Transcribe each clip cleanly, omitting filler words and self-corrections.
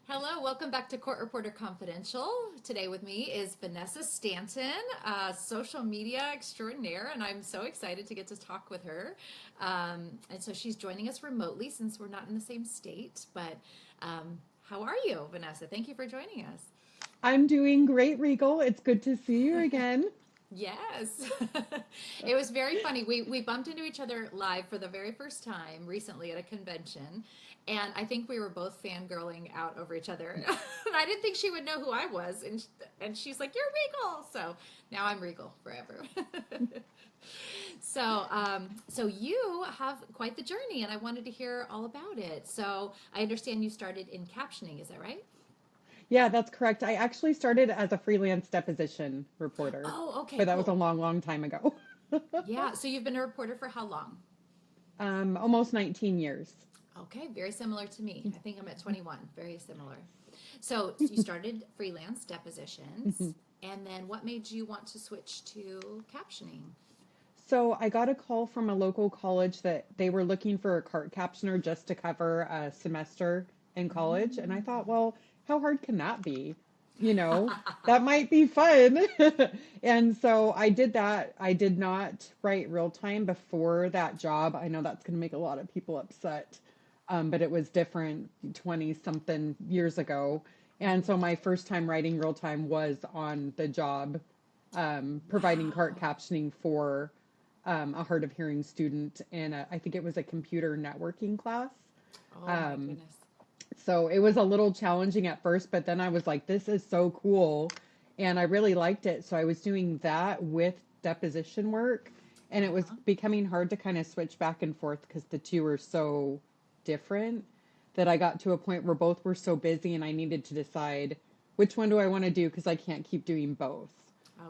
Hello, welcome back to Court Reporter Confidential. Today with me is Vanessa Stanton, social media extraordinaire, and I'm so excited to get to talk with her. And so she's joining us remotely since we're not in the same state. But how are you, Vanessa? Thank you for joining us. I'm doing great, Regal. It's good to see you again. Yes. It was very funny. We bumped into each other live for the very first time recently at a convention, and I think we were both fangirling out over each other. And I didn't think she would know who I was, and she's like, "You're Regal." So now I'm Regal forever. So you have quite the journey, and I wanted to hear all about it. So I understand you started in captioning. Is that right? Yeah, that's correct. I actually started as a freelance deposition reporter, Oh, okay, but that was a cool. long, long time ago. Yeah. So you've been a reporter for how long? Almost 19 years. Okay, very similar to me. I think I'm at 21, very similar. So you started freelance depositions, and then what made you want to switch to captioning? So I got a call from a local college that they were looking for a cart captioner just to cover a semester in college. And I thought, well, how hard can that be? You know, that might be fun. And so I did that. I did not write real time before that job. I know that's going to make a lot of people upset, but it was different 20 something years ago. And so my first time writing real time was on the job, providing cart Wow. captioning for a hard of hearing student in I think it was a computer networking class. Oh my Um, goodness. so it was a little challenging at first, but then I was like, this is so cool. And I really liked it. So I was doing that with deposition work. And it was Uh-huh. becoming hard to kind of switch back and forth because the two were so different that I got to a point where both were so busy and I needed to decide which one do I want to do because I can't keep doing both.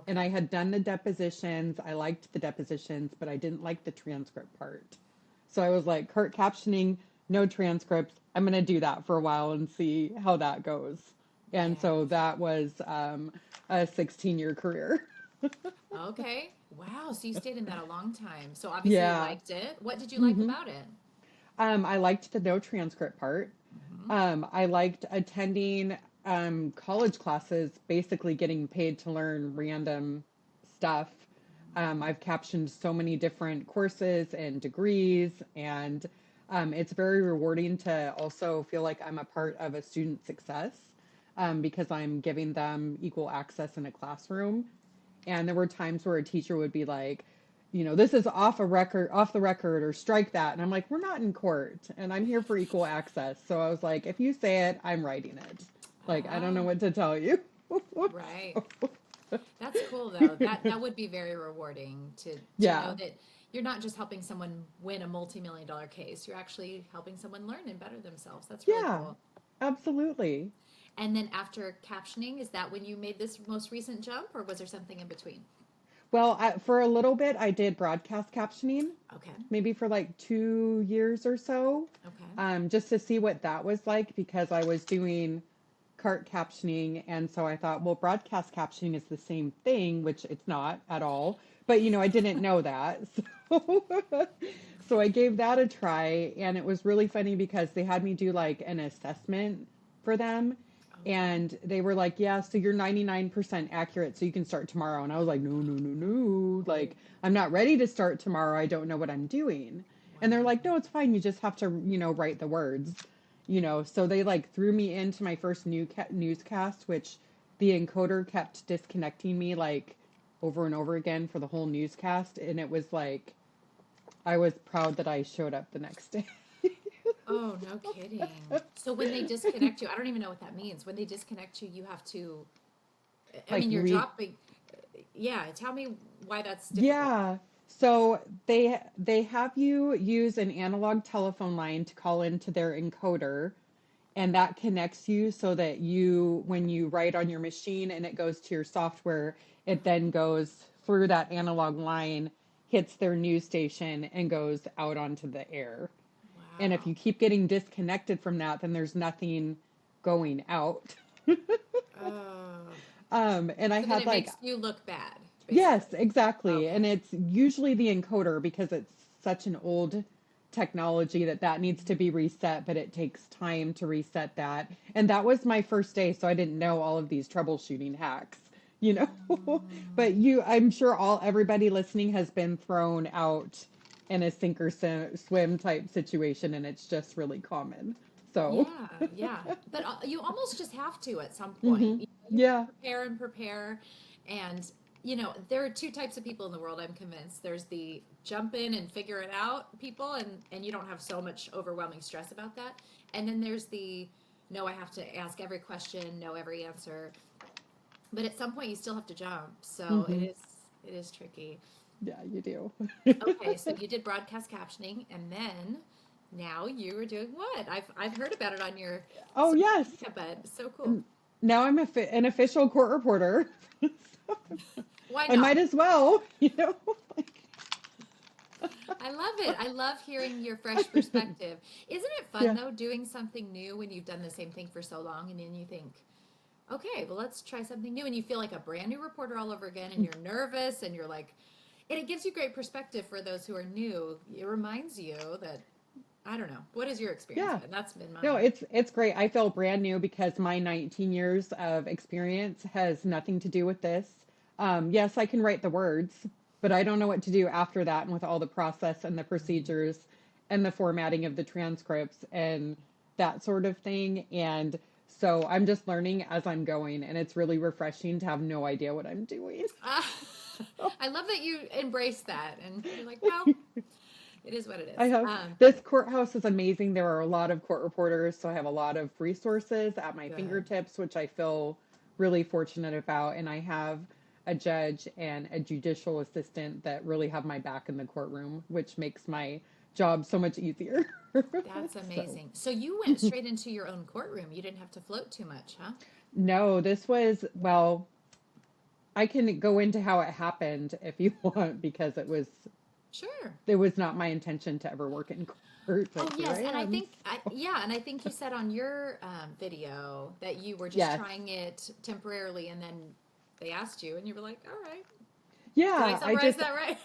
And I Okay. had done the depositions. I liked the depositions, but I didn't like the transcript part. So I was like, cart captioning, no transcripts. I'm going to do that for a while and see how that goes. And so Yes. that was a 16-year career. Okay. Wow. So you stayed in that a long time. So obviously you Yeah. liked it. What did you like hmm about it? I liked the no transcript part. Hmm. I liked attending college classes, basically getting paid to learn random stuff. I've captioned so many different courses and degrees, and it's very rewarding to also feel like I'm a part of a student success because I'm giving them equal access in a classroom. And there were times where a teacher would be like, this is off the record, or strike that. And I'm like, we're not in court, and I'm here for equal access. So I was like, if you say it, I'm writing it. Like, I don't know Oh, what to tell you. right. That's cool though. That would be very rewarding to know Yeah. that you're not just helping someone win a multi-million dollar case. You're actually helping someone learn and better themselves. That's really Yeah. cool. Absolutely. And then after captioning, is that when you made this most recent jump or was there something in between? Well, for a little bit, I did broadcast captioning, Okay. maybe for like 2 years or so, Okay. just to see what that was like because I was doing cart captioning. And so I thought, well, broadcast captioning is the same thing, which it's not at all. But, I didn't know that. So, so I gave that a try. And it was really funny because they had me do like an assessment for them. Okay. And they were like, yeah, so you're 99% accurate, so you can start tomorrow. And I was like, no, no, no, no. Oh, Like, I'm not ready to start tomorrow. I don't know what I'm doing. And they're like, wow. no, it's fine. You just have to, write the words. So they like threw me into my first newscast, which the encoder kept disconnecting me like over and over again for the whole newscast. And it was like, I was proud that I showed up the next day. Oh, no kidding. So when they disconnect you, I don't even know what that means. When they disconnect you, you have to, I Like, mean, you're dropping. Yeah, tell me why that's difficult. yeah. So they have you use an analog telephone line to call into their encoder, and that connects you so that when you write on your machine and it goes to your software, it then goes through that analog line, hits their news station, and goes out onto the air. And if Wow. you keep getting disconnected from that, then there's nothing going out. Oh. And I So then had it like, makes you look bad, yes, basically. exactly. And Okay. it's usually the encoder because it's such an old technology that needs to be reset, but it takes time to reset that. And that was my first day, so I didn't know all of these troubleshooting hacks, you know. Mm, But I'm sure everybody listening has been thrown out in a sink or swim type situation, and it's just really common. So, yeah, yeah. But you almost just have to at some point. hmm, You have to yeah. prepare and prepare. And, there are two types of people in the world, I'm convinced. There's the jump in and figure it out people, and you don't have so much overwhelming stress about that. And then there's the, no, I have to ask every question, know every answer. But at some point, you still have to jump. So Hmm. it is tricky. Yeah, you do. Okay, so you did broadcast captioning, and then now you are doing what? I've heard about it on your Oh, social yes. media, but it's so cool. And now I'm an official court reporter. So Why I not? might as well, you know. Like, I love it. I love hearing your fresh perspective. Isn't it fun yeah. though, doing something new when you've done the same thing for so long, and then you think, okay, well, let's try something new, and you feel like a brand new reporter all over again, and you're nervous, and you're like, and it gives you great perspective for those who are new. It reminds you that I don't know. What has your experience Yeah. been? That's been No, mine. it's great. I feel brand new because my 19 years of experience has nothing to do with this. Yes, I can write the words, but I don't know what to do after that and with all the process and the procedures and the formatting of the transcripts and that sort of thing. And so I'm just learning as I'm going, and it's really refreshing to have no idea what I'm doing. Ah, I love that you embrace that and you're like, no, it is what it I is. have this courthouse is amazing. There are a lot of court reporters, so I have a lot of resources at my Good. fingertips, which I feel really fortunate about. And I have a judge and a judicial assistant that really have my back in the courtroom, which makes my job so much easier. That's So, amazing. So you went straight into your own courtroom. You didn't have to float too much, huh? no, this was, well, I can go into how it happened if you want, because Sure. it was not my intention to ever work in court, Oh but here yes, I and I am. think yeah, and I think you said on your video that you were just Yes. trying it temporarily, and then they asked you, and you were like, "All right." Did I Yeah, summarize that right?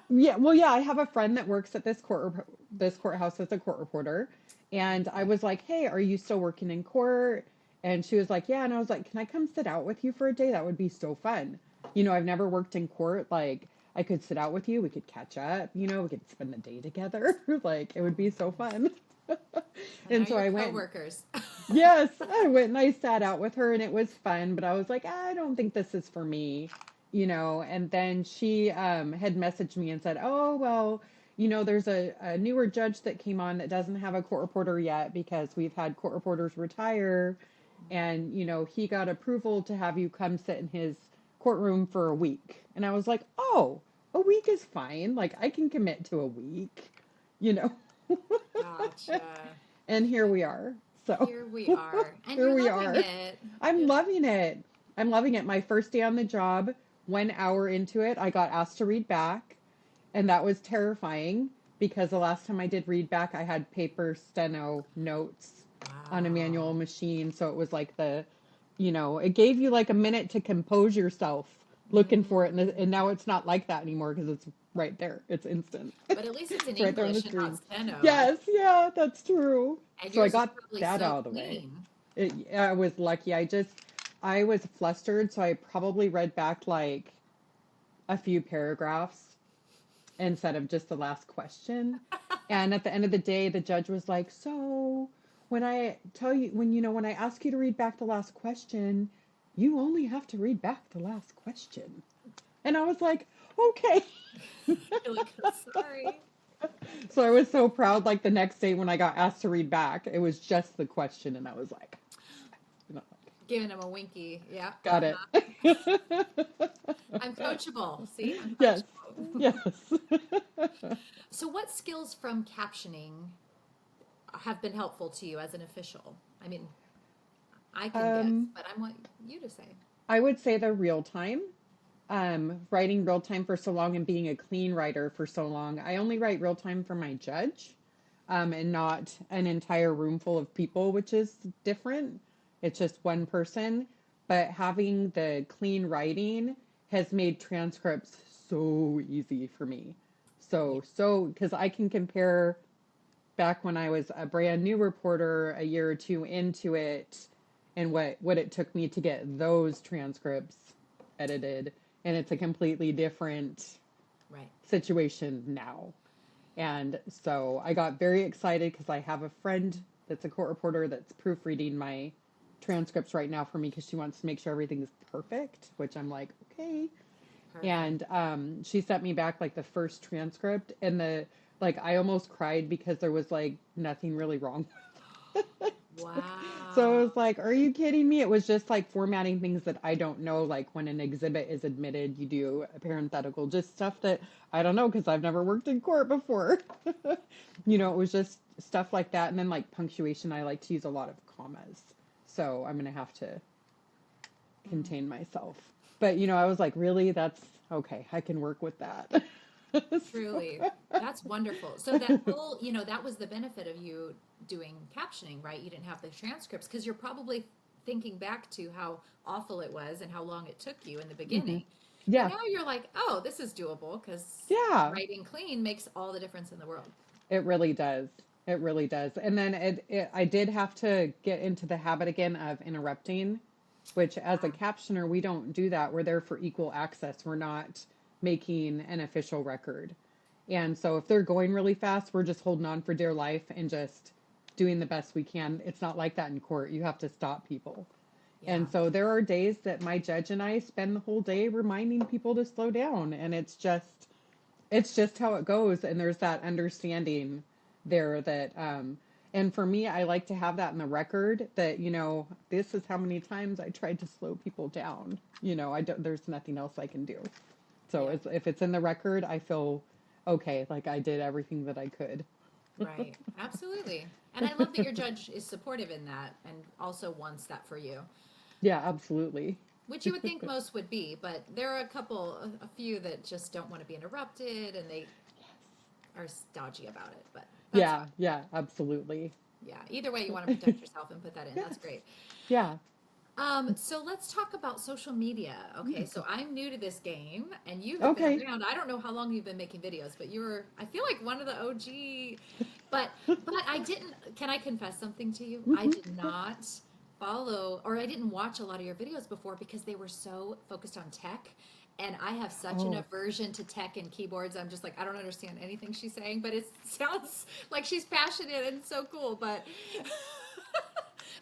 yeah, well, yeah, I have a friend that works at this courthouse as a court reporter, and I Okay. was like, "Hey, are you still working in court?" And she was like, "Yeah," and I was like, "Can I come sit out with you for a day? That would be so fun." I've never worked in court. Like, I could sit out with you, we could catch up, we could spend the day together. Like, it would be so fun. So now And so you're I went, coworkers. yes, I went and I sat out with her, and it was fun, but I was like, I don't think this is for me. And then she had messaged me and said, oh, well, there's a newer judge that came on that doesn't have a court reporter yet because we've had court reporters retire. And, he got approval to have you come sit in his courtroom for a week. And I was like, oh, a week is fine. Like, I can commit to a week, you know. Gotcha. And here we are. So Here we are. And here you're we loving are. it. I'm You're loving it. I'm loving it. My first day on the job, 1 hour into it, I got asked to read back. And that was terrifying because the last time I did read back, I had paper steno notes on a manual wow. machine. So it was like it gave you like a minute to compose yourself looking for it. And now it's not like that anymore because it's right there. It's instant. But at least it's in It's right there on the English and not screen. steno. Yes, yeah, that's true. And So I yours is got probably that so out of the way. clean. I was lucky. I was flustered, so I probably read back like a few paragraphs instead of just the last question. And at the end of the day, the judge was like, "So, when I ask you to read back the last question, you only have to read back the last question." And I was like, "Okay." You're like, sorry. So I was so proud. Like the next day when I got asked to read back, it was just the question, and I was like, you know, Giving him a winky. Yeah. got it. I'm coachable. See, I'm Yes, coachable. yes. So, what skills from captioning have been helpful to you as an official? I mean, I can guess, um, but I want you to say. I would say the real time. Writing real time for so long and being a clean writer for so long. I only write real time for my judge, and not an entire room full of people, which is different. It's just one person. But having the clean writing has made transcripts so easy for me. Yeah. Because I can compare. back when I was a brand new reporter a year or two into it, and what it took me to get those transcripts edited. And it's a completely different Right. situation now. And so I got very excited because I have a friend that's a court reporter that's proofreading my transcripts right now for me because she wants to make sure everything is perfect, which I'm like, okay. Perfect. And she sent me back like the first transcript, and the like I almost cried because there was like nothing really wrong. So it Wow. was like, are you kidding me? It was just like formatting things that I don't know, like when an exhibit is admitted, you do a parenthetical, just stuff that I don't know because I've never worked in court before. It was just stuff like that. And then like punctuation, I like to use a lot of commas. So I'm going to have to Mm. contain myself. But, I was like, really? That's okay. I can work with that. So, Truly. That's wonderful. So that whole, that was the benefit of you doing captioning, right? You didn't have the transcripts because you're probably thinking back to how awful it was and how long it took you in the mhm. beginning. But Yeah. now you're like, oh, this is doable because Yeah. writing clean makes all the difference in the world. It really does. It really does. And then I did have to get into the habit again of interrupting, which as a Ah, captioner, we don't do that. We're there for equal access. We're not making an official record. And so if they're going really fast, we're just holding on for dear life and just doing the best we can. It's not like that in court. You have to stop people. yeah. And so there are days that my judge and I spend the whole day reminding people to slow down. And it's just how it goes. And there's that understanding there that and for me, I like to have that in the record that this is how many times I tried to slow people down. I don't, there's nothing else I can do. So Yeah. if it's in the record, I feel okay, like I did everything that I could. Right. Absolutely. And I love that your judge is supportive in that and also wants that for you, Yeah, absolutely. which you would think most would be, but there are a few that just don't want to be interrupted and they are dodgy about it. But that's fine. Yeah, yeah, absolutely. Yeah. Either way, you want to protect yourself and put that in. That's Yes. great. Yeah. So let's talk about social media. Okay, so I'm new to this game, and you have been Okay. around. I don't know how long you've been making videos, but I feel like one of the OG. But I didn't. Can I confess something to you? I Hmm. did not follow, or I didn't watch a lot of your videos before because they were so focused on tech. And I have such an Oh, aversion to tech and keyboards. I'm just like, I don't understand anything she's saying, but it sounds like she's passionate and so cool. But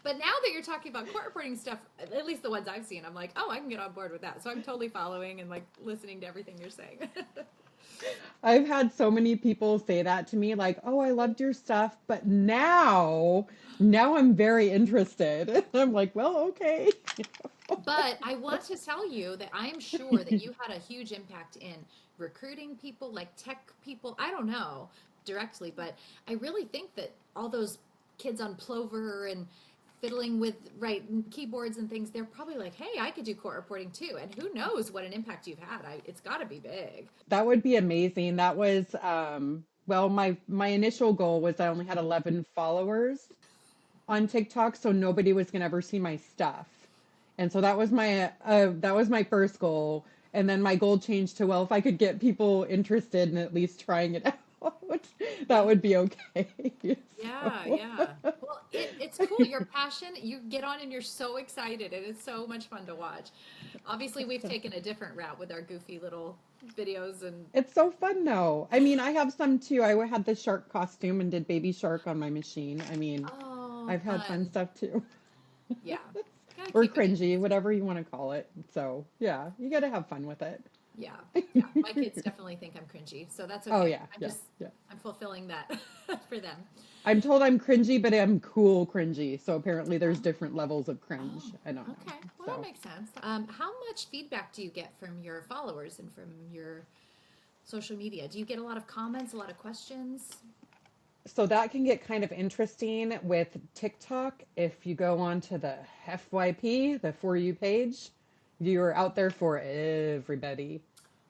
but now that you're talking about court reporting stuff, at least the ones I've seen, I'm like, oh, I can get on board with that. So I'm totally following and like listening to everything you're saying. I've had so many people say that to me, like, "Oh, I loved your stuff, but now I'm very interested." And I'm like, "Well, okay." But I want to tell you that I am sure that you had a huge impact in recruiting people, like tech people. I don't know directly, but I really think that all those kids on Plover and fiddling with right keyboards and things, they're probably like, "Hey, I could do court reporting too." And who knows what an impact you've had? It's got to be big. That would be amazing. That was well, my initial goal was I only had 11 followers on TikTok, so nobody was gonna ever see my stuff. And so that was my first goal. And then my goal changed to, well, if I could get people interested in at least trying it out, that Yeah. would be okay. Yeah, So yeah. Well, it's cool. Your passion, you get on and you're so excited, and it's so much fun to watch. Obviously, we've taken a different route with our goofy little videos, and it's so fun though. I mean, I have some too. I had the shark costume and did baby shark on my machine. I mean, oh, I've had fun fun. stuff too. Yeah, gotta Or keep it cringy, interesting. whatever you want to call it. So, yeah, you got to have fun with it. Yeah, yeah. My kids definitely think I'm cringy, so that's Oh, okay. yeah, yeah, yeah. I'm fulfilling that for them. I'm told I'm cringy, but I'm cool cringy. So apparently there's Oh, different levels of oh, cringe. I don't know. okay. Well, that So, makes sense. How much feedback do you get from your followers and from your social media? Do you get a lot of comments, a lot of questions? so that can get kind of interesting with TikTok. If you go on to the FYP, the For You page, you're out there for everybody.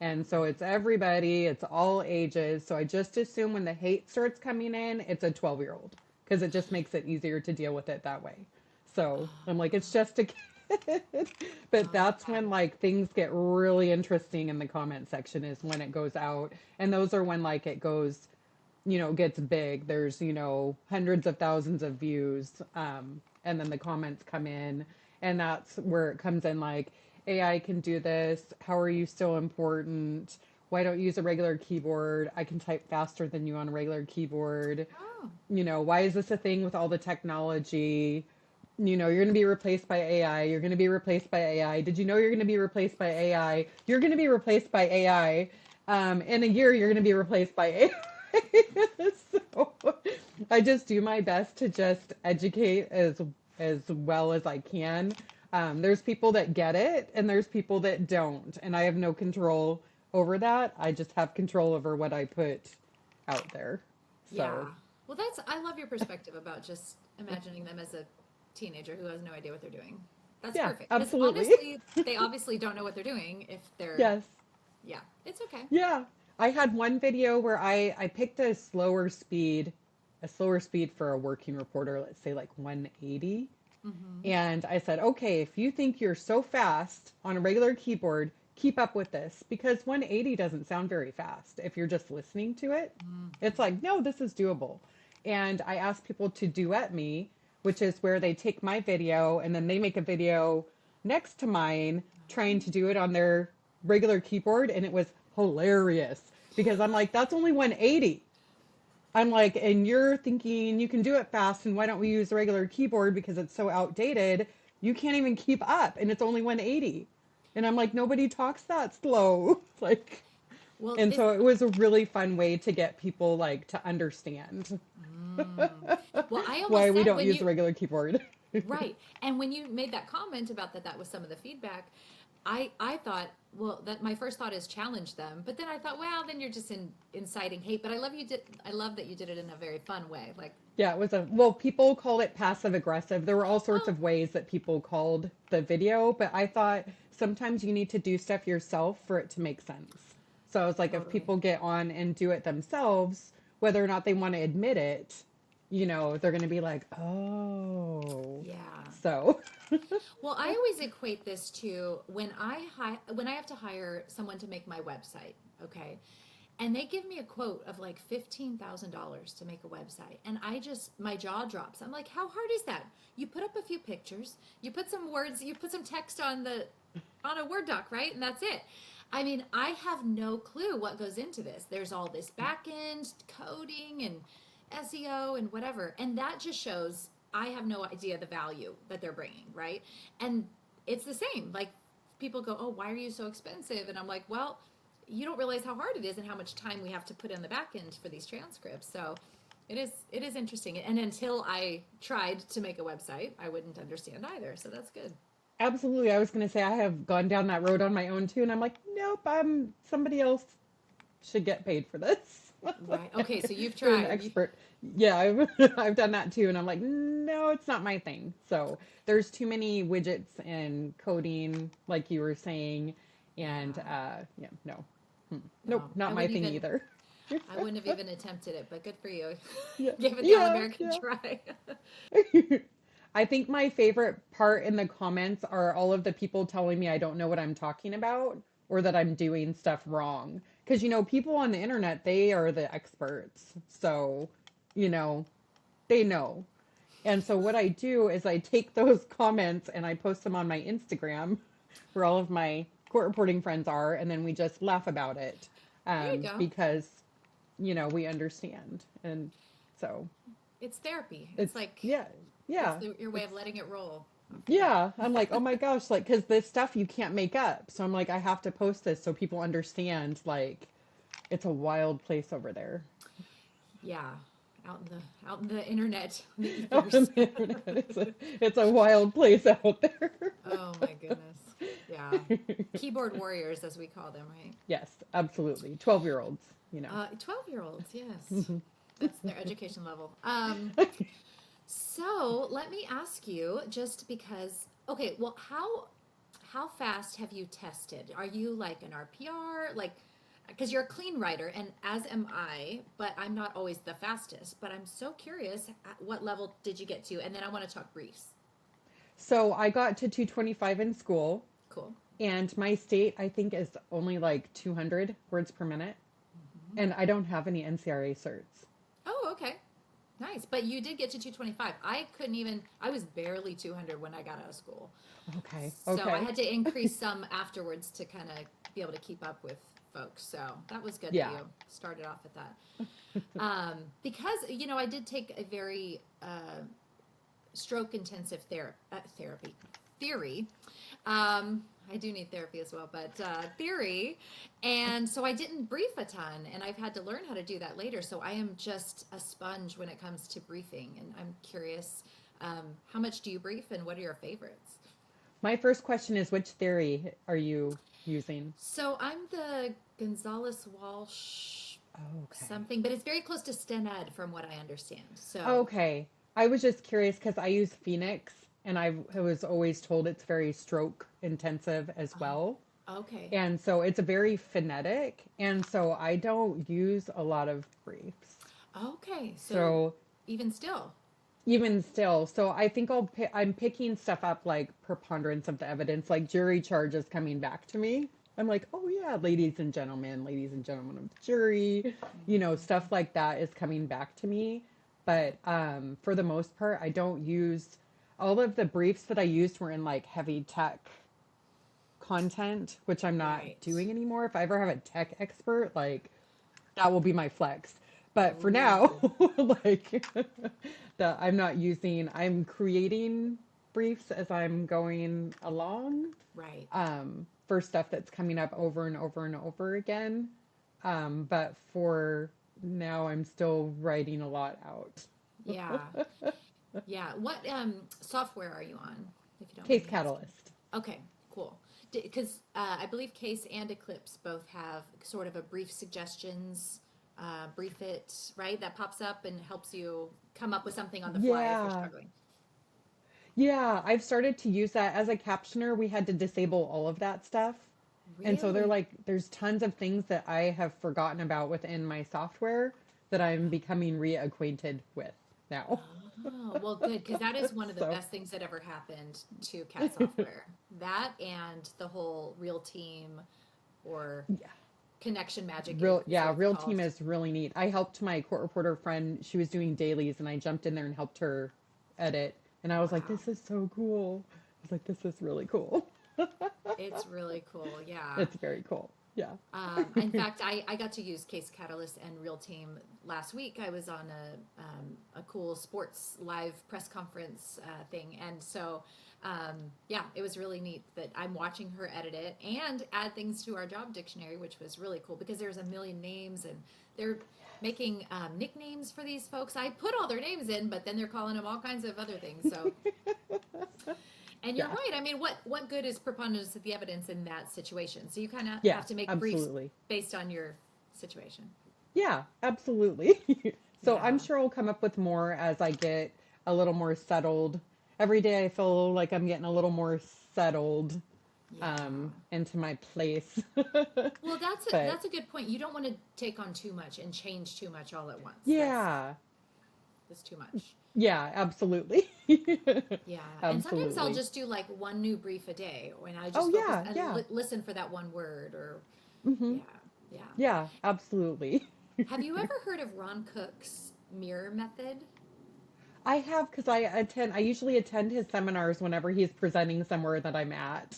And so it's everybody, it's all ages. So I just assume when the hate starts coming in, it's a 12-year-old because it just makes it easier to deal with it that way. So I'm like, it's just a kid. But Oh, that's okay. when like things get really interesting in the comment section is when it goes out. And those are when like it goes gets big. There's, hundreds of thousands of views. And then the comments come in, and that's where it comes in like, AI can do this. How are you so important? Why don't you use a regular keyboard? I can type faster than you on a regular keyboard. Oh, Why is this a thing with all the technology? You're going to be replaced by AI. You're going to be replaced by AI. Did you know you're going to be replaced by AI? You're going to be replaced by AI. In a year, you're going to be replaced by AI. So I just do my best to just educate as well as I can. There's people that get it, and there's people that don't, and I have no control over that. I just have control over what I put out there. yeah. So Well, I love your perspective about just imagining them as a teenager who has no idea what they're doing. That's yeah, perfect. Because absolutely. honestly, they obviously don't know what they're doing if they're, Yes. yeah, it's okay. Yeah. I had one video where I picked a slower speed for a working reporter, let's say like 180. Mm-hmm. And I said, okay, if you think you're so fast on a regular keyboard, keep up with this because 180 doesn't sound very fast if you're just listening to it. It's Mm-hmm. like, no, this is doable. And I asked people to duet me, which is where they take my video and then they make a video next to mine trying to do it on their regular keyboard. And it was hilarious because I'm like, that's only 180. I'm like, and you're thinking you can do it fast, and why don't we use the regular keyboard because it's so outdated? You can't even keep up, and it's only 180. And I'm like, nobody talks that slow. Like, Well, and this, so it was a really fun way to get people like to understand mm, well, I why almost we said don't when use the you, regular keyboard. right. And when you made that comment about that was some of the feedback, I thought, well, that my first thought is challenge them, but then I thought, well, then you're just inciting hate. But I love that you did it in a very fun way. Like, Yeah, it was well, people called it passive aggressive. There were all sorts oh, of ways that people called the video, but I thought sometimes you need to do stuff yourself for it to make sense. So I was like, if totally. people get on and do it themselves, whether or not they want to admit it, they're going to be like, oh. Yeah. So, Well, I always equate this to when I have to hire someone to make my website, okay? And they give me a quote of like $15,000 to make a website, and my jaw drops. I'm like, how hard is that? You put up a few pictures, you put some words, you put some text on a Word doc, right? And that's it. I mean, I have no clue what goes into this. There's all this back end coding and SEO and whatever. And that just shows I have no idea the value that they're bringing, right? And it's the same. Like people go, "Oh, why are you so expensive?" And I'm like, "Well, you don't realize how hard it is and how much time we have to put in the back end for these transcripts." So it is interesting. And until I tried to make a website, I wouldn't understand either. So that's good. absolutely. I was going to say I have gone down that road on my own too, and I'm like, nope, somebody else should get paid for this. Right. Okay, so you've For an tried. expert. Yeah, I've done that too, and I'm like, no, it's not my thing. So there's too many widgets and coding, like you were saying, and Yeah. yeah, no, nope, No, not my thing either. I wouldn't have even attempted it, but good for you. Yeah, Give it the all yeah, American yeah. try. I think my favorite part in the comments are all of the people telling me I don't know what I'm talking about or that I'm doing stuff wrong. Because, people on the internet, they are the experts. So, you know, they know. And so what I do is I take those comments and I post them on my Instagram where all of my court reporting friends are, and then we just laugh about it There you go. because, we understand. And so It's therapy. It's it's, like yeah, it's yeah. your way It's of letting it roll. Okay. Yeah, I'm like, oh my gosh, like, because this stuff you can't make up. So I'm like, I have to post this so people understand, like, it's a wild place over there. Yeah. Out in the internet, the Out ethers. on the internet, it's a wild place out there. Oh my goodness. Yeah. Keyboard warriors, as we call them, right? Yes, absolutely. 12-year-olds. 12-year-olds, yes. That's their education level. So let me ask you, just because, okay, well, how fast have you tested? Are you like an RPR? Like, because you're a clean writer, and as am I, but I'm not always the fastest. But I'm so curious, at what level did you get to? And then I want to talk briefs. So I got to 225 in school, Cool. and my state, I think, is only like 200 words per minute. Hmm. And I don't have any NCRA certs. Nice. But you did get to 225. I couldn't even, I was barely 200 when I got out of school. Okay. So I Okay. had to increase some afterwards to kind of be able to keep up with folks. So that was good that Yeah. you started off at that. Because, I did take a very stroke intensive therapy theory. I do need therapy as well, but theory. And so I didn't brief a ton, and I've had to learn how to do that later. So I am just a sponge when it comes to briefing. And I'm curious, how much do you brief and what are your favorites? My first question is, which theory are you using? So I'm the Gonzalez Walsh Okay. something, but it's very close to STENED from what I understand. So, Okay. I was just curious because I use Phoenix and I was always told it's very stroke intensive as well. okay. And so it's a very phonetic. And so I don't use a lot of briefs. Okay. So So even still. even still, so I think I'm picking stuff up like preponderance of the evidence, like jury charges coming back to me. I'm like, oh yeah, ladies and gentlemen of the jury, stuff Mhm. like that is coming back to me. But for the most part, I don't use all of the briefs that I used were in like heavy tech content, which I'm not Right. doing anymore. If I ever have a tech expert, like that will be my flex. But for now, Ooh, like I'm not using, I'm creating briefs as I'm going along right. for stuff that's coming up over and over and over again. But for now, I'm still writing a lot out. Yeah. Yeah. What software are you on, if you don't mind Case me asking? Catalyst. Okay, cool. Because I believe Case and Eclipse both have sort of a brief suggestions, brief it, right? That pops up and helps you come up with something on the fly if you're Yeah. struggling. Yeah, I've started to use that as a captioner. We had to disable all of that stuff. And so Really? there's tons of things that I have forgotten about within my software that I'm becoming reacquainted with now. Oh, well, good, because that is one of the So, best things that ever happened to cat software. That and the whole real team or yeah, connection magic is what it's real called. team is really neat. I helped my court reporter friend. She was doing dailies and I jumped in there and helped her edit. And I was like, Wow. this is so cool. I was like, this is really cool. It's really cool. Yeah. It's very cool. Yeah. In fact, I got to use Case Catalyst and Real Team last week. I was on a cool sports live press conference thing. And so, yeah, it was really neat that I'm watching her edit it and add things to our job dictionary, which was really cool because there's a million names and they're making nicknames for these folks. I put all their names in, but then they're calling them all kinds of other things. So, and you're Yeah. right. I mean, what good is preponderance of the evidence in that situation? So you kind of Yeah, have to make briefs absolutely. based on your situation. Yeah, absolutely. So I'm Yeah. sure I'll come up with more as I get a little more settled. Every day I feel like I'm getting a little more settled Yeah. into my place. Well, But that's a good point. You don't want to take on too much and change too much all at once. yeah, That's too much. yeah, absolutely. Yeah. And sometimes I'll Absolutely. just do like one new brief a day and I Oh just focus yeah, and yeah. listen for that one word or Hmm. yeah. Yeah. Yeah, absolutely. Have you ever heard of Ron Cook's mirror method? I have because I usually attend his seminars whenever he's presenting somewhere that I'm at.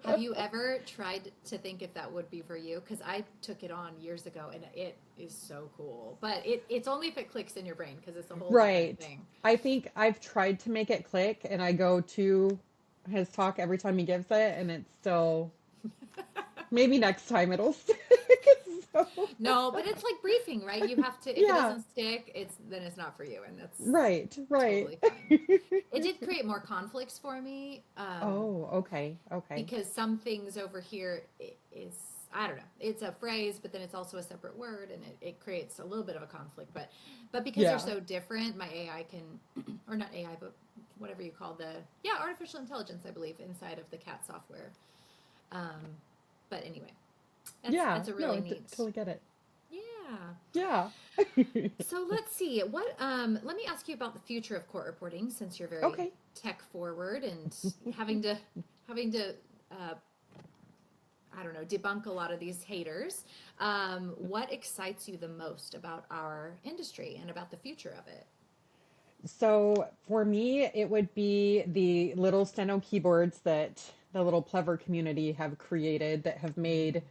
Have you ever tried to think if that would be for you? Because I took it on years ago and it is so cool. But it's only if it clicks in your brain because it's a whole different Right. thing. I think I've tried to make it click and I go to his talk every time he gives it and it's still maybe next time it'll stick. So, No, but it's like briefing, right? You have to, if it yeah. doesn't stick, then it's not for you. And that's Right, right. totally fine. It did create more conflicts for me Oh, okay. Okay. because some things over here is, I don't know, it's a phrase, but then it's also a separate word and it creates a little bit of a conflict. But because they're Yeah. so different, my AI can, or not AI, but whatever you call yeah, artificial intelligence, I believe, inside of the cat software. Um, but anyway, Yeah. that's a No, really neat, totally get it. yeah. Yeah. So let's see. Let me ask you about the future of court reporting since you're very Okay. tech forward and having to I don't know, debunk a lot of these haters. What excites you the most about our industry and about the future of it? So for me, it would be the little Steno keyboards that the little Plever community have created that have made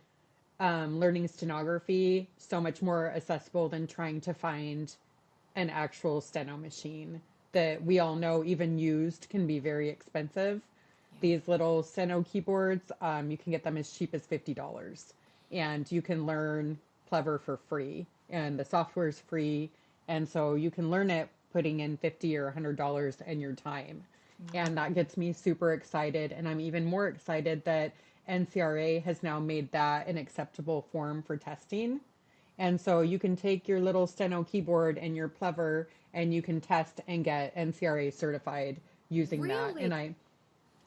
learning stenography so much more accessible than trying to find an actual steno machine that we all know, even used, can be very expensive. Yeah. These little steno keyboards, you can get them as cheap as $50, and you can learn Plever for free, and the software is free, and so you can learn it putting in $50 or $100 in your time. And that gets me super excited. And I'm even more excited that NCRA has now made that an acceptable form for testing. And so you can take your little Steno keyboard and your Plever and you can test and get NCRA certified using that. Really?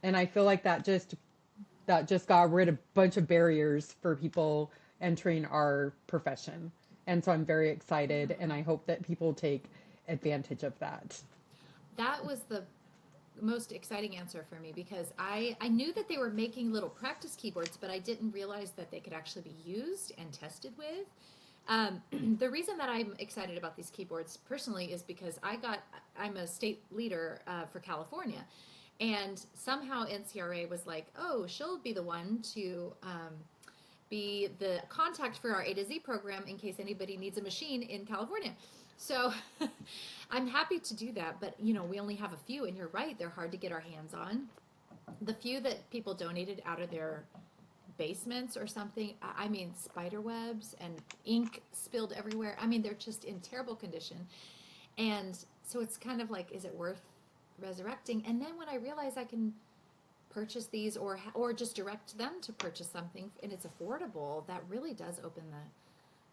And I feel like that just got rid of a bunch of barriers for people entering our profession. And so I'm very excited and I hope that people take advantage of that. That was the most exciting answer for me because I knew that they were making little practice keyboards, but I didn't realize that they could actually be used and tested with. The reason that I'm excited about these keyboards personally is because I'm a state leader for California, and somehow NCRA was like, oh, she'll be the one to be the contact for our A to Z program in case anybody needs a machine in California. So I'm happy to do that, but we only have a few, and you're right, they're hard to get our hands on. The few that people donated out of their basements or something, I mean, spider webs and ink spilled everywhere. I mean, they're just in terrible condition. And so it's kind of like, is it worth resurrecting? And then when I realize I can purchase these or just direct them to purchase something and it's affordable, that really does open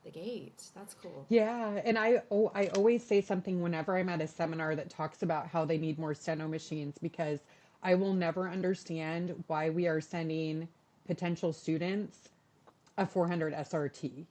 the gate. That's cool. Yeah, and I always say something whenever I'm at a seminar that talks about how they need more steno machines because I will never understand why we are sending potential students a 400 SRT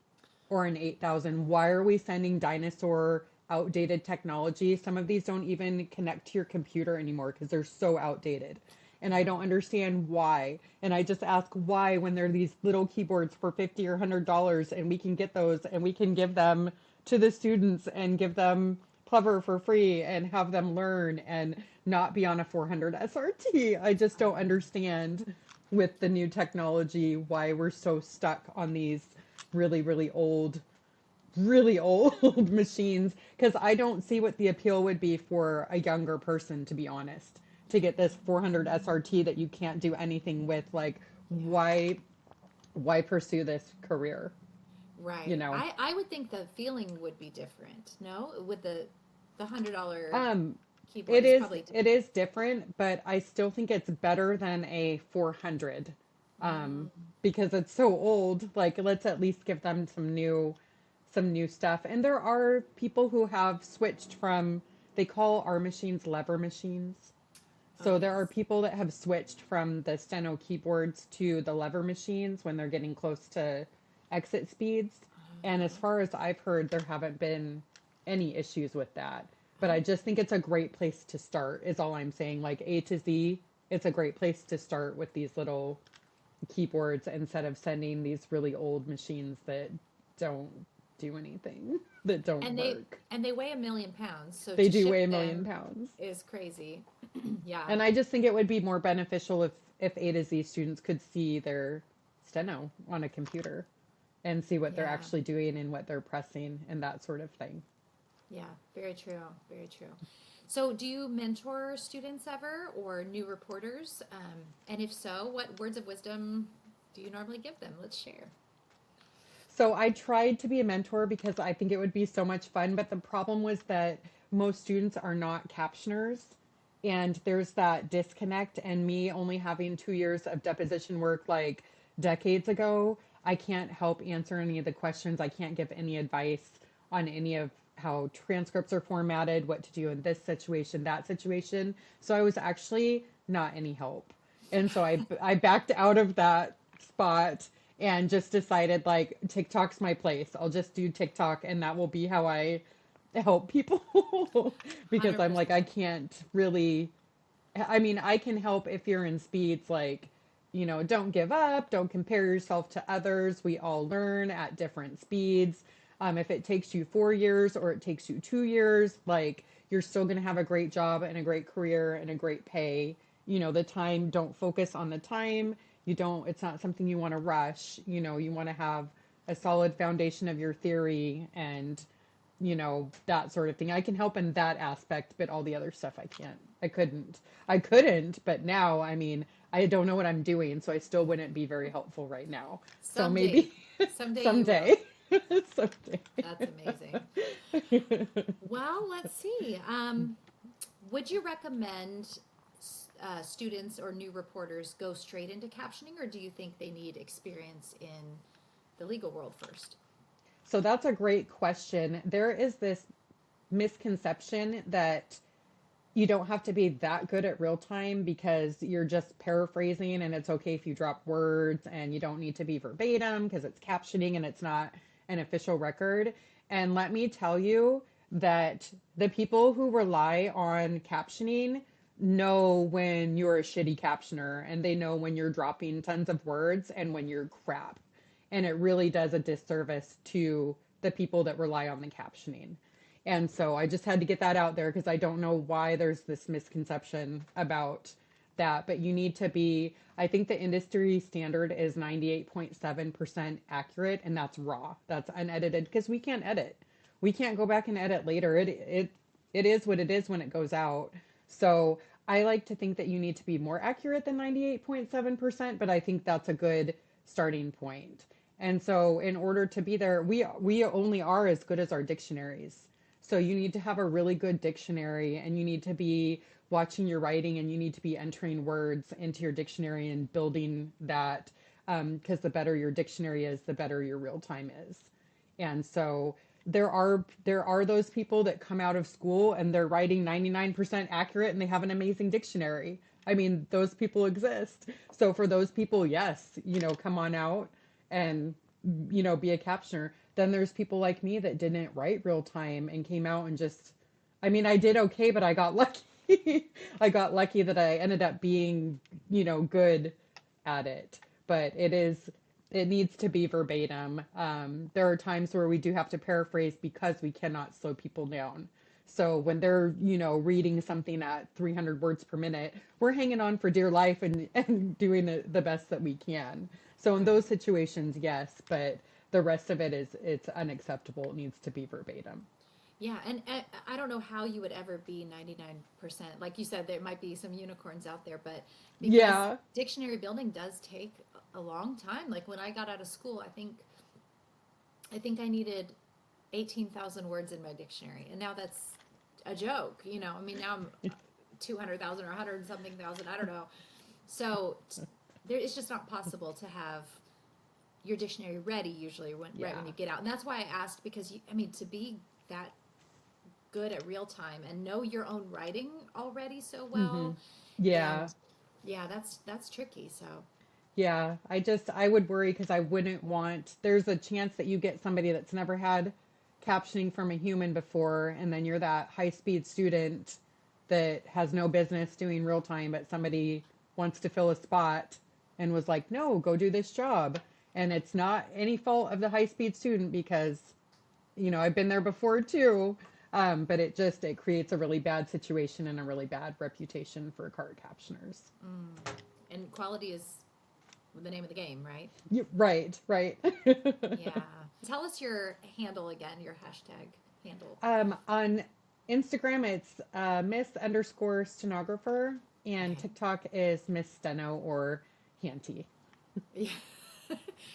or an 8000. Why are we sending dinosaur outdated technology? Some of these don't even connect to your computer anymore because they're so outdated. And I don't understand why. And I just ask why when there are these little keyboards for $50 or $100 and we can get those and we can give them to the students and give them Clever for free and have them learn and not be on a 400 SRT. I just don't understand with the new technology why we're so stuck on these really old machines because I don't see what the appeal would be for a younger person, to be honest, to get this 400 SRT that you can't do anything with. Like, Yeah. why pursue this career? You Right. know, I would think the feeling would be different. No, with the $100 um, keyboard it is is probably it is different, but I still think it's better than a 400 mm, because it's so old. Like, let's at least give them some new stuff. And there are people who have switched from, they call our machines lever machines. oh So there are yes. people that have switched from the steno keyboards to the lever machines when they're getting close to exit speeds. And as Uh-huh. far as I've heard, there haven't been any issues with that. But I Oh, just think it's a great place to start, is all I'm saying. Like A to Z, it's a great place to start with these little keyboards instead of sending these really old machines that don't do anything, that don't and they work. and they weigh 1,000,000 pounds, so They to do ship weigh a million them pounds. is crazy. Yeah. And I just think it would be more beneficial if A to Z students could see their steno on a computer and see what they're Yeah. actually doing and what they're pressing and that sort of thing. Yeah. Very true. Very true. So, do you mentor students ever or new reporters? And if so, what words of wisdom do you normally give them? Let's share. So I tried to be a mentor because I think it would be so much fun, but the problem was that most students are not captioners. And there's that disconnect, and me only having 2 years of deposition work like decades ago, I can't help answer any of the questions. I can't give any advice on any of how transcripts are formatted, what to do in this situation, that situation. So I was actually not any help. And so I backed out of that spot and just decided like TikTok's my place. I'll just do TikTok and that will be how I help people because I'm like, I 100%. can't really, I mean, I can help if you're in speeds like, don't give up, don't compare yourself to others. We all learn at different speeds. If it takes you 4 years or it takes you 2 years, like you're still going to have a great job and a great career and a great pay. The time, don't focus on the time. It's not something you want to rush. You want to have a solid foundation of your theory and, that sort of thing. I can help in that aspect, but all the other stuff I can't. I couldn't, but now, I mean, I don't know what I'm doing, so I still wouldn't be very helpful right now. So Someday, maybe someday you will. someday. Someday. That's amazing. Well, let's see. Would you recommend students or new reporters go straight into captioning, or do you think they need experience in the legal world first? So that's a great question. There is this misconception that you don't have to be that good at real time because you're just paraphrasing and it's okay if you drop words and you don't need to be verbatim because it's captioning and it's not an official record. And let me tell you that the people who rely on captioning know when you're a shitty captioner and they know when you're dropping tons of words and when you're crap. And it really does a disservice to the people that rely on the captioning. And so I just had to get that out there because I don't know why there's this misconception about that. But you need to be, I think the industry standard is 98.7% accurate, and that's raw. That's unedited because we can't edit. We can't go back and edit later. It is what it is when it goes out. So I like to think that you need to be more accurate than 98.7%, but I think that's a good starting point. And so in order to be there, we only are as good as our dictionaries. So you need to have a really good dictionary and you need to be watching your writing and you need to be entering words into your dictionary and building that because the better your dictionary is, the better your real time is. And so there are those people that come out of school and they're writing 99% accurate and they have an amazing dictionary. I mean, those people exist. So for those people, yes, come on out and be a captioner. Then there's people like me that didn't write real time and came out and just, I mean, I did okay, but I got lucky. I got lucky that I ended up being, good at it. But it needs to be verbatim. There are times where we do have to paraphrase because we cannot slow people down. So when they're, reading something at 300 words per minute, we're hanging on for dear life and doing the best that we can. So in those situations, yes, but the rest of it's unacceptable. It needs to be verbatim. Yeah, and I don't know how you would ever be 99%. Like you said, there might be some unicorns out there, but because Yeah. dictionary building does take a long time. Like when I got out of school, I think I needed 18,000 words in my dictionary, and now that's a joke. I mean, now I'm 200,000 or 100 and something thousand. I don't know. So there, it's just not possible to have your dictionary ready usually right when Yeah. you get out, and that's why I asked because I mean, to be that good at real time and know your own writing already so Hmm. well, Yeah. and yeah, that's tricky. So Yeah. I would worry because I wouldn't want, there's a chance that you get somebody that's never had captioning from a human before, and then you're that high speed student that has no business doing real time, but somebody wants to fill a spot and was like, no, go do this job. And it's not any fault of the high speed student because, I've been there before too. But it creates a really bad situation and a really bad reputation for cart captioners. and quality is the name of the game, right? Right, right. Yeah. Tell us your handle again, your hashtag handle. On Instagram, it's Miss underscore stenographer, and Okay. TikTok is Miss Steno or Hanty. Yeah.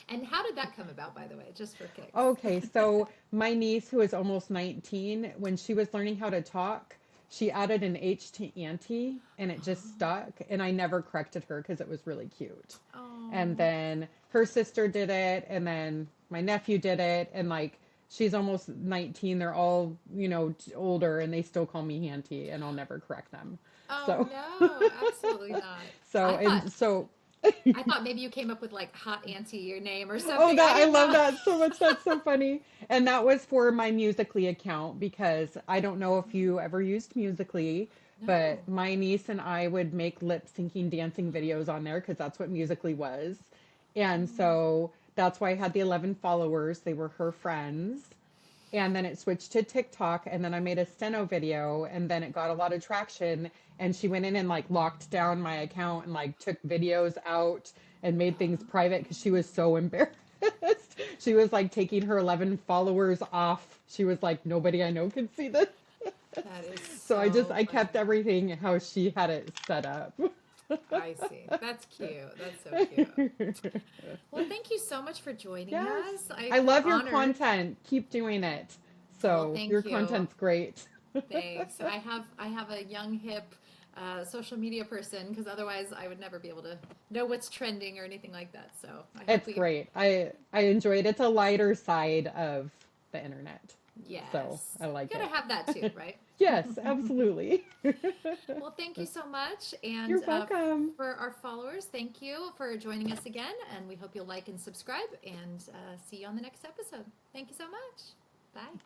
And how did that come about, by the way, just for kicks? Okay, so my niece, who is almost 19, when she was learning how to talk, she added an H to auntie and it just stuck. And I never corrected her because it was really cute. And Oh. then her sister did it, and then my nephew did it. And like, she's almost 19. They're all, older, and they still call me auntie, and I'll never correct them. Oh So, no, absolutely not. so, I thought and so I thought maybe you came up with like hot auntie your name or Oh, something. I that I didn't love know. that so much. That's so funny. And that was for my Musically account because I don't know if you ever used Musically, but No. my niece and I would make lip syncing dancing videos on there because that's what Musically was. And Oh. so that's why I had the 11 followers. They were her friends. and then it switched to TikTok, and then I made a Steno video, and then it got a lot of traction, and she went in and like locked down my account and like took videos out and made things private because she was so embarrassed. She was like taking her 11 followers off. She was like, nobody I know can see this. That is So so I funny. kept everything how she had it set up. I see. That's cute. That's so cute. Well, thank you so much for joining Yes. us. I I feel love your honored. content. Keep doing it. Well, So your thank you. content's great. Thanks. I have a young hip social media person because otherwise I would never be able to know what's trending or anything like that. So I hope It's we. great. I enjoy it. It's a lighter side of the internet. So Yes. I like Gotta have that too, it. right? Yes, absolutely. Well, thank you so much. And You're welcome. for our followers, thank you for joining us again. And we hope you'll like and subscribe and see you on the next episode. Thank you so much. Bye.